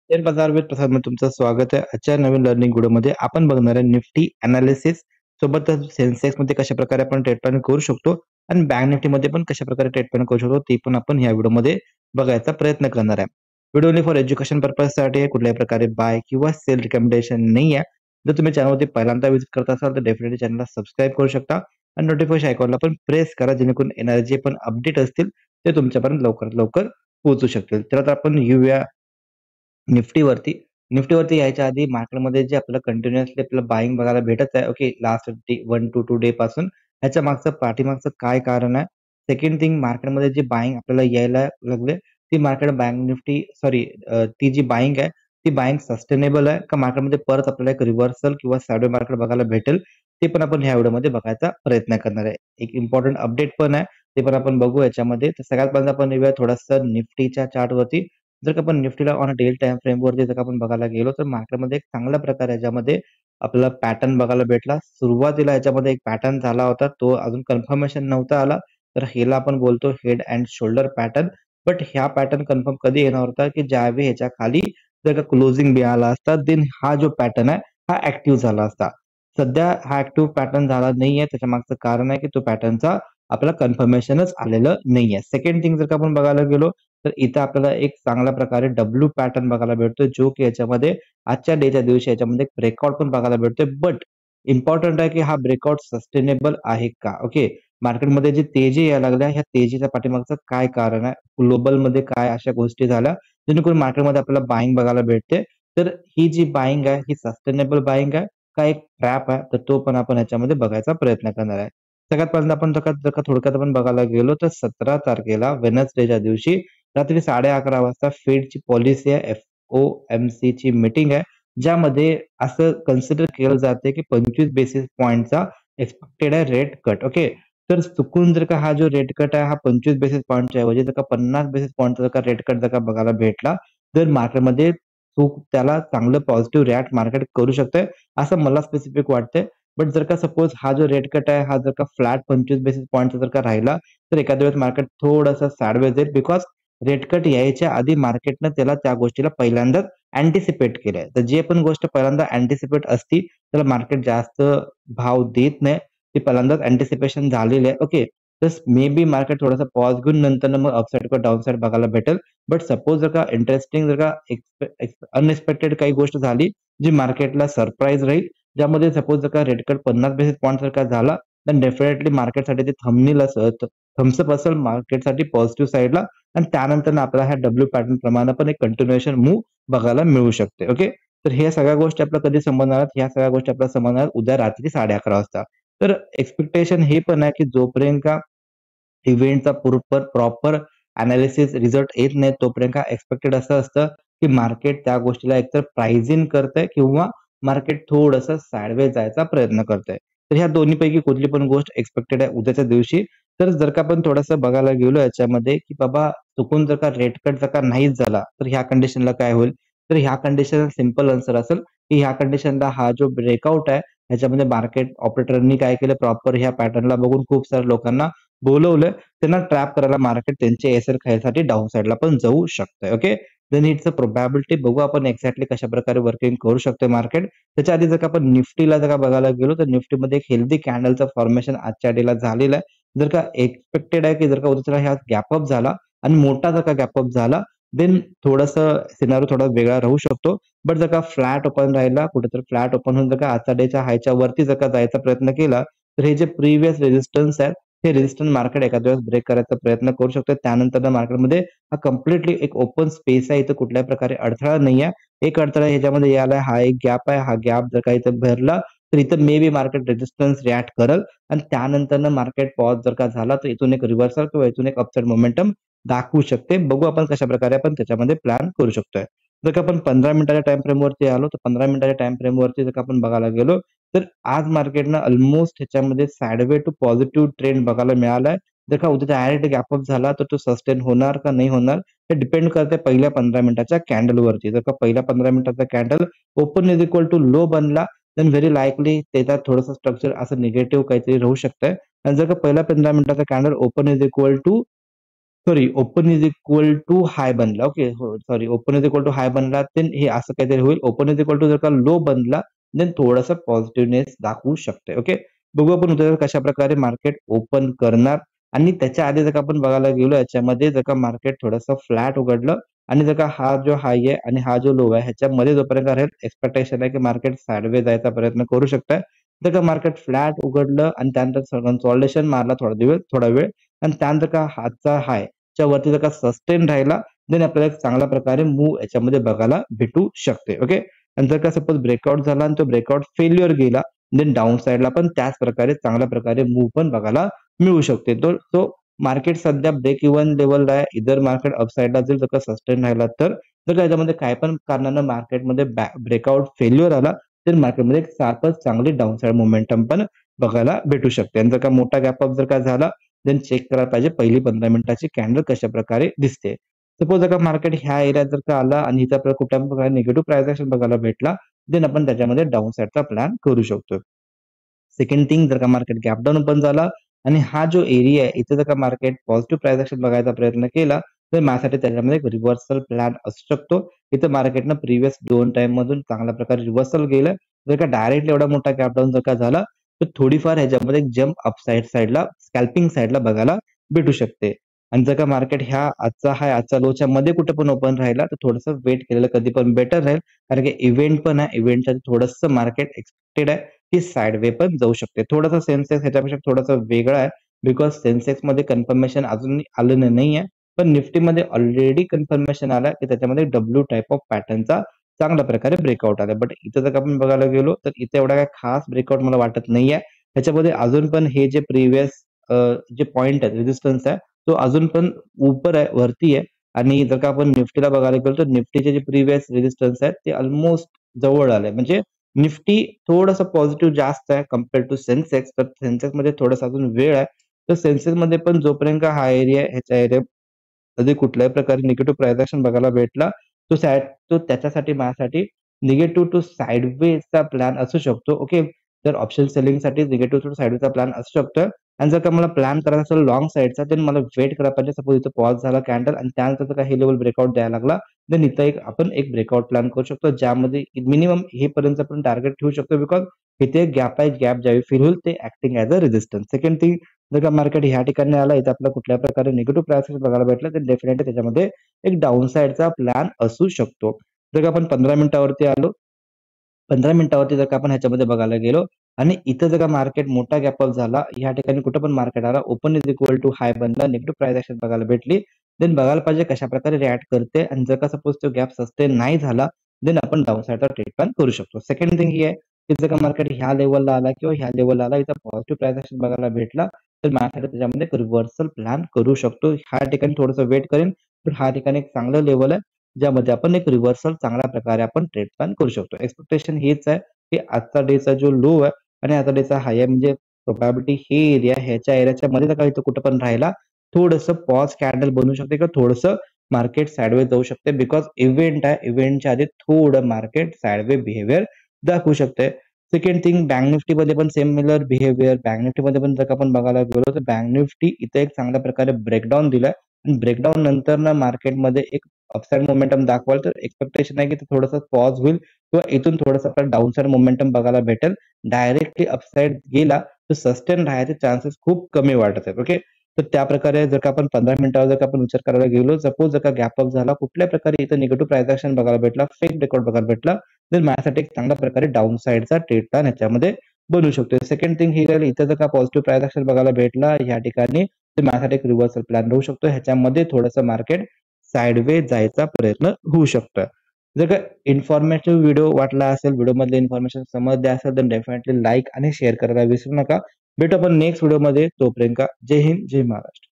Share बाजार with प्रसादमध्ये तुमचं स्वागत आहे. आजच्या नवीन लर्निंग व्हिडिओमध्ये आपण बघणार आहे निफ्टी अनालिसिस सोबतच सेन्सेक्समध्ये कशाप्रकारे आपण ट्रेड प्लॅन करू शकतो आणि बँक निफ्टीमध्ये पण कशाप्रकारे ट्रेड प्लॅन करू शकतो ते पण आपण ह्या व्हिडिओमध्ये बघायचा प्रयत्न करणार आहे. व्हिडिओ ओन्ली फॉर एज्युकेशन पर्पजसाठी आहे. कुठल्याही प्रकारे बाय किंवा सेल रिकमेंडेशन नाही आहे. जर तुम्ही चॅनलमध्ये पहिल्यांदा व्हिजिट करत असाल तर डेफिनेटली चॅनलला सबस्क्राईब करू शकता आणि नोटिफिकेशन आयकॉनला पण प्रेस करा जेणेकरून येणारे जे पण अपडेट असतील ते तुमच्यापर्यंत लवकरात लवकर पोहोचू शकतील. तर आता आपण येऊया निफ्टीवरती. निफ्टीवरती यायच्या आधी मार्केटमध्ये जे आपल्याला कंटिन्युअसली आपल्याला बायिंग बघायला भेटत आहे. ओके. लास्ट 1 टू 2 डे पासून. ह्याच्या मागचं पाठीमागचं काय कारण आहे? सेकंड थिंग मार्केटमध्ये जी बायिंग आपल्याला यायला लागले, ती मार्केट बँक निफ्टी सॉरी ती जी बायिंग आहे, ती बायिंग सस्टेनेबल आहे का मार्केटमध्ये परत आपल्याला एक रिव्हर्सल किंवा साइडवे मार्केट बघायला भेटेल? ते पण आपण ह्या व्हिडिओमध्ये बघायचा प्रयत्न करणार आहे. एक इम्पोर्टंट अपडेट पण आहे, ते पण आपण बघू याच्यामध्ये. तर सगळ्यात पहिल्यांदा आपण येऊया थोडंसं निफ्टीच्या चार्टवरती. जर का आपण निफ्टीला ऑन डेली टाइम फ्रेमवरती जर का आपण बघायला गेलो तर मार्केटमध्ये एक चांगल्या प्रकारे याच्यामध्ये आपल्याला पॅटर्न बघायला भेटला. सुरुवातीला याच्यामध्ये एक पॅटर्न झाला होता. तो अजून कन्फर्मेशन नव्हता आला. तर ह्याला आपण बोलतो head and shoulder pattern. But ह्या पॅटर्न कन्फर्म कधी येणार होता, की ज्यावेळी ह्याच्या खाली जर का क्लोजिंग मिळाला असता, देन हा जो पॅटर्न आहे हा ऍक्टिव्ह झाला असता. सध्या हा ऍक्टिव्ह पॅटर्न झाला नाहीये. त्याच्या मागचं कारण आहे, की तो पॅटर्नचा आपल्याला कन्फर्मेशनच आलेलं नाहीये. सेकंड थिंग जर का आपण बघायला गेलो तर इथं आपल्याला एक चांगल्या प्रकारे डब्ल्यू पॅटर्न बघायला भेटतो, जो की याच्यामध्ये आजच्या डेच्या दिवशी याच्यामध्ये एक ब्रेकआउट पण बघायला भेटतोय. बट इम्पॉर्टंट आहे की हा ब्रेकआउट सस्टेनेबल आहे का? ओके. मार्केटमध्ये जी तेजी यायला लागल्या, ह्या तेजीच्या पाठीमागचं काय कारण आहे? ग्लोबलमध्ये काय अशा गोष्टी झाल्या, जेणेकरून मार्केटमध्ये आपल्याला बायिंग बघायला भेटते. तर ही जी बायिंग आहे, ही सस्टेनेबल बायिंग आहे का एक ट्रॅप आहे? तर तो पण आपण याच्यामध्ये बघायचा प्रयत्न करणार आहे. सगळ्यात पहिल्यांदा आपण जर का थोडक्यात आपण बघायला गेलो तर 17 तारखेला वेडनेसडेच्या दिवशी रात्री 11:30 वाजता फेडची पॉलिसी आहे, एफओएमसीची मीटिंग आहे, ज्यामध्ये असं कन्सिडर केलं जाते की 25 बेसिस पॉइंटचा एक्सपेक्टेड आहे रेट कट. ओके. तर चुकून जर का हा जो रेट कट आहे हा 25 बेसिस पॉइंटच्या ऐवजी जर का 50 बेसिस पॉइंटचा जर का रेट कट जर का बघायला भेटला, तर मार्केटमध्ये चूक त्याला चांगलं पॉझिटिव्ह रिॲक्ट मार्केट करू शकतंय, असं मला स्पेसिफिक वाटतंय. बट जर का सपोज हा जो रेट कट आहे, हा जर का फ्लॅट 25 बेसिस पॉइंटचा जर का राहिला, तर एखाद्या वेळेस मार्केट थोडंसं साइडवेज जाईल बिकॉज रेट कट यायच्या आधी मार्केटनं त्याला त्या गोष्टीला पहिल्यांदाच अँटिसिपेट केलंय. तर जी पण गोष्ट पहिल्यांदा अँटिसिपेट असती, त्याला मार्केट जास्त भाव देत नाही. ती पहिल्यांदाच अँटिसिपेशन झालेली आहे. ओके. तर मे बी मार्केट थोडासा पॉज घेऊन नंतर मग अपसाइड किंवा डाउनसाइड बघायला भेटेल. बट सपोज जर का इंटरेस्टिंग जर का अनएक्सपेक्टेड काही गोष्ट झाली, जी मार्केटला सरप्राईज राहील, ज्यामध्ये सपोज जर का रेट कट 50 बेसिस पॉइंट जर का झाला, तर डेफिनेटली मार्केटसाठी ते थम्स अप असेल मार्केटसाठी पॉझिटिव्ह साइडला आणि त्यानंतर आपल्याला ह्या डब्ल्यू पॅटर्न प्रमाणे पण एक कंटिन्युएशन मूव्ह बघायला मिळू शकते. ओके. तर ह्या सगळ्या गोष्टी आपल्याला कधी समजणार आहेत? ह्या सगळ्या गोष्टी आपल्याला समजणार आहेत उद्या रात्री 11:30 वाजता. तर एक्सपेक्टेशन हे पण आहे, की जोपर्यंत का इव्हेंटचा प्रॉपर एनालिसिस रिझल्ट येत नाही, तोपर्यंत का एक्सपेक्टेड असं असतं, की मार्केट त्या गोष्टीला एकतर प्राइस इन करतंय किंवा मार्केट थोडंसं साइडवेज जायचा प्रयत्न करतंय. तर ह्या दोन्हीपैकी कुठली पण गोष्ट एक्सपेक्टेड आहे उद्याच्या दिवशी. तर जर का आपण थोडंसं बघायला गेलो याच्यामध्ये, की बाबा चुकून जर का रेट कट जर का नाहीच झाला, तर ह्या कंडिशनला काय होईल? तर ह्या कंडिशनला सिंपल आन्सर असेल, की ह्या कंडिशनला हा जो ब्रेकआउट आहे, ह्याच्यामध्ये मार्केट ऑपरेटरनी काय केलं प्रॉपर ह्या पॅटर्नला बघून खूप साऱ्या लोकांना बोलवलं. त्यांना ट्रॅप करायला मार्केट त्यांचे एसएल खाण्यासाठी डाउन साइडला पण जाऊ शकतंय. Okay. Then it's a probability बघू आपण एक्झॅक्टली कशाप्रकारे वर्किंग करू शकतोय मार्केट. त्याच्या आधी जर का आपण निफ्टीला जर का बघायला गेलो, तर निफ्टीमध्ये एक हेल्दी कॅन्डलचं फॉर्मेशन आजच्या डेला झालेलं आहे. जर का एक्सपेक्टेड आहे, की जर का उद्या ह्या गॅप अप झाला आणि मोठा जर का गॅप अप झाला, देन थोडंसं सिनारिओ थोडा वेगळा राहू शकतो. बट जर का फ्लॅट ओपन राहिला, कुठेतरी फ्लॅट ओपन होऊन जर का आजच्या डेच्या हायच्या वरती जर का जायचा प्रयत्न केला, तर हे जे प्रिव्हियस रेझिस्टन्स आहेत, हे रेझिस्टन्स मार्केट एखाद्या वेळेस ब्रेक करायचा प्रयत्न करू शकतो. त्यानंतर मार्केटमध्ये हा कंप्लीटली एक ओपन स्पेस आहे. इथं कुठल्याही प्रकारे अडथळा नाहीये. एक अडथळा ह्याच्यामध्ये यायला हा एक गॅप आहे. हा गॅप जर का इथं भरला, तर इथं may be market resistance react करेल आणि त्यानंतरनं मार्केट पॉज जर का झाला, तर इथून एक रिव्हर्सल किंवा इथून एक अपसाइड मोमेंटम दाखवू शकते. बघू आपण कशाप्रकारे आपण त्याच्यामध्ये प्लॅन करू शकतोय. जर का आपण 15 मिनिटाच्या टाईम फ्रेमवरती आलो, तर 15 मिनिटाच्या टाईम फ्रेमवरती जर का आपण बघायला गेलो, तर आज मार्केटनं अल्मोस्ट ह्याच्यामध्ये साइडवे टू पॉझिटिव्ह ट्रेंड बघायला मिळालाय. जर का उद्या डायरेक्ट गॅप अप झाला, तर तो सस्टेन होणार का नाही होणार, हे डिपेंड करते पहिल्या 15 मिनिटाच्या कॅन्डलवरती. जर का पहिल्या 15 मिनिटाचा candle open is equal to low बनला, देन व्हेरी लाइकली त्याच्यात थोडंसं स्ट्रक्चर असं निगेटिव्ह काहीतरी राहू शकतंय. आणि जर का पहिल्या 15 मिनिटाचा candle open is equal to sorry open is equal to high बनला. ओके. हो, sorry open is equal to high बनला देन हे असं काहीतरी होईल. ओपन इज इक्वल टू जर का लो बनला देन थोडासा पॉझिटिव्हनेस दाखवू शकते. ओके. बघू आपण उद्या कशा प्रकारे मार्केट ओपन करणार आणि त्याच्या आधी जर का आपण बघायला गेलो याच्यामध्ये जर का मार्केट थोडंसं फ्लॅट उघडलं आणि जर का हा जो हाय आहे आणि हा जो लो आहे ह्याच्यामध्ये जोपर्यंत राहील एक्सपेक्टेशन आहे की मार्केट साइडवे जायचा प्रयत्न करू शकतंय. जर का मार्केट फ्लॅट उघडलं आणि त्यानंतर कन्सॉलिडेशन मारला थोडा वेळ आणि त्यानंतर का हातचा हाय च्या वरती जर का सस्टेन राहिला देन आपल्याला एक चांगल्या प्रकारे मूव्ह याच्यामध्ये बघायला भेटू शकते. ओके. आणि जर का सपोज ब्रेकआउट झाला आणि तो ब्रेकआउट फेल्युअर गेला देन डाऊन साइडला पण त्याच प्रकारे चांगल्या प्रकारे मूव्ह पण बघायला मिळू शकते. तर तो मार्केट सध्या ब्रेक इव्हन लेवलला आहे. इधर मार्केट अपसाइडला जर का सस्टेन राहिला तर जर का याच्यामध्ये काय पण कारणानं मार्केटमध्ये ब्रेकआउट फेल्युअर आला तर मार्केटमध्ये एक सारखंच चांगली डाऊन साइड मोमेंटम पण बघायला भेटू शकते. आणि जर का मोठा गॅप अप जर का झाला देन चेक करायला पाहिजे पहिली 15 मिनिटाची कॅन्डल कशा प्रकारे दिसते. सपोज जर का मार्केट ह्या एरियात जर का आला आणि इथं आपल्याला कुठल्या प्रकारे निगेटिव्ह प्राइस एक्शन बघायला भेटला देन आपण त्याच्यामध्ये डाऊन साइडचा प्लॅन करू शकतो. सेकंड थिंग जर का मार्केट गॅप डाऊन ओपन झाला आणि हा जो एरिया आहे इथे जर का मार्केट पॉझिटिव्ह प्राइस एक्शन बघायचा प्रयत्न केला तर माझ्यासाठी त्याच्यामध्ये एक रिव्हर्सल प्लॅन असू शकतो. इथं मार्केटनं प्रिव्हियस 2 टाइम मधून चांगल्या प्रकारे रिव्हर्सल गेलं. जर का डायरेक्टली एवढा मोठा गॅप डाऊन जर का झाला तर थोडीफार ह्याच्यामध्ये एक जम्प अपसाइड साइडला स्कॅल्पिंग साइडला बघायला भेटू शकते. आणि जर का मार्केट ह्या आजचा हाय आजचा लोच्या मध्ये कुठे पण ओपन राहिला तर थोडंसं वेट केलेलं कधी पण बेटर राहील. कारण की इव्हेंट पण आहे. इव्हेंटच्या थोडंसं मार्केट एक्सपेक्टेड आहे की साइडवे पण जाऊ शकते. थोडासा सेन्सेक्स ह्याच्यापेक्षा थोडासा वेगळा आहे. बिकॉज सेन्सेक्समध्ये कन्फर्मेशन अजून आलेलं नाहीये. पण निफ्टीमध्ये ऑलरेडी कन्फर्मेशन आलं की त्याच्यामध्ये डब्ल्यू टाइप ऑफ पॅटर्नचा चांगल्या प्रकारे ब्रेकआउट आला. बट इथं जर आपण बघायला गेलो तर इथे एवढा काही खास ब्रेकआउट मला वाटत नाहीये. ह्याच्यामध्ये अजून पण हे जे प्रिव्हियस जे पॉइंट आहे रेजिस्टन्स आहे तो अजून पण ऊपर आहे, वरती आहे. आणि जर का आपण निफ्टीला बघायला गेलो तर निफ्टीचे जे प्रिव्हियस रेजिस्टन्स आहेत ते ऑलमोस्ट जवळ आले. म्हणजे निफ्टी थोडंसं पॉझिटिव्ह जास्त आहे कंपेअर टू सेन्सेक्स. तर सेन्सेक्समध्ये थोडासा अजून वेळ आहे. तर सेन्सेक्समध्ये पण जोपर्यंत हा एरिया आहे ह्याच्या एरिया कधी कुठल्याही प्रकारे निगेटिव्ह प्राइस एक्शन बघायला भेटला, तो त्याच्यासाठी माझ्यासाठी निगेटिव्ह टू साइडवेजचा प्लॅन असू शकतो. ओके. तर ऑप्शन सेलिंगसाठी निगेटिव्ह टू साइडवेजचा प्लॅन असू शकतो. आणि जर का मला प्लॅन करायचा असेल लाँग साइडचा तर मला वेट करायला पाहिजे. सपोज इथं पॉज झाला कॅन्डल आणि त्यानंतर जर का हे लेवल ब्रेकआउट द्यायला लागला, देन इथं आपण एक ब्रेकआउट प्लॅन करू शकतो. ज्यामध्ये मिनिमम हे पर्यंत आपण टार्गेट ठेवू शकतो. बिकॉज इथे गॅप आहे. गॅप ज्यावेळी फिल होईल ते acting as a resistance. Second thing जर का मार्केट ह्या ठिकाणी आला इथं आपल्याला कुठल्या प्रकारे निगेटिव्ह प्राइस बघायला भेटलं तर डेफिनेटली त्याच्यामध्ये एक डाउन साइडचा प्लॅन असू शकतो. जर का आपण 15 मिनिटावरती आलो 15 मिनिटावरती जर का आपण ह्याच्यामध्ये बघायला गेलो आणि इथं जर का मार्केट मोठा गॅप अप झाला, या ठिकाणी कुठं पण मार्केट आला, open is equal to high बनला, निगेटिव्ह प्राइस एक्शन बघायला भेटली, देन बघायला पाहिजे कशाप्रकारे रिएक्ट करते आणि जर का सपोज तो गॅप सस्टेन नाही झाला, देन आपण डाउन साइडचा ट्रेड प्लॅन करू शकतो. सेकंड थिंग ही आहे, की जर का मार्केट ह्या लेव्हलला आला किंवा ह्या लेव्हलला आला, इथं पॉझिटिव्ह प्राइस एक्शन बघायला भेटला, तर मार्केट त्याच्यामध्ये एक रिव्हर्सल प्लॅन करू शकतो. ह्या ठिकाणी थोडंसं वेट करेन, पण ह्या ठिकाणी एक चांगलं लेव्हल आहे, ज्यामध्ये आपण एक रिव्हर्सल चांगल्या प्रकारे आपण ट्रेड प्लॅन करू शकतो. एक्सपेक्टेशन हेच आहे की आजचा डेचा जो लो आहे आणि आजचा डेचा हाय आहे म्हणजे प्रोबॅबिलिटी हे एरिया ह्याच्या एरियाच्या मध्ये जर का इथं कुठं पण राहिला, थोडंसं पॉज कॅन्डल बनू शकते किंवा थोडंसं मार्केट साइडवेज जाऊ शकते. बिकॉज इव्हेंट आहे. इव्हेंटच्या आधी थोडं मार्केट साइडवे बिहेवियर दाखवू शकते. सेकंड थिंग बँक निफ्टीमध्ये पण सिमिलर बिहेवियर. बँक निफ्टीमध्ये पण जर का आपण बघायला गेलो तर बँक निफ्टी इथे एक चांगल्या प्रकारे ब्रेकडाउन दिलाय आणि ब्रेकडाउन नंतर ना मार्केटमध्ये एक अपसाइड मोमेंटम दाखवाल तर एक्सपेक्टेशन आहे की थोडंसं पॉज होईल किंवा इथून थोडंसं आपल्याला डाउनसाइड मोमेंटम बघायला भेटेल. डायरेक्टली अपसाइड गेला तर सस्टेन राहायचे चान्सेस खूप कमी वाटत आहेत. ओके. तर त्या प्रकारे जर का आपण 15 मिनिटावर जर का आपण विचार करायला गेलो, सपोज जर का गॅप अप झाला, कुठल्या प्रकारे इथं निगेटिव्ह प्राइस एक्शन बघायला भेटला, फेक रेकॉर्ड बघायला भेटला, तर माझ्यासाठी एक चांगल्या प्रकारे डाउन साइडचा ट्रेड प्लॅन ह्याच्यामध्ये बनू शकतो. सेकंड थिंग ही राहील, इथं जर का पॉझिटिव्ह प्राइस एक्शन बघायला भेटला या ठिकाणी, तर माझ्यासाठी एक रिव्हर्सल प्लॅन राहू शकतो. ह्याच्यामध्ये थोडंसं मार्केट साइडवे जायचा प्रयत्न होऊ शकतो. जर का इन्फॉर्मेटिव्ह व्हिडिओ वाटला असेल, व्हिडिओमधले इन्फॉर्मेशन समजले असेल, तर डेफिनेटली लाईक आणि शेअर करायला विसरू नका. भेटू आपण नेक्स्ट व्हिडिओमध्ये. तोपर्यंत जय हिंद, जय महाराष्ट्र.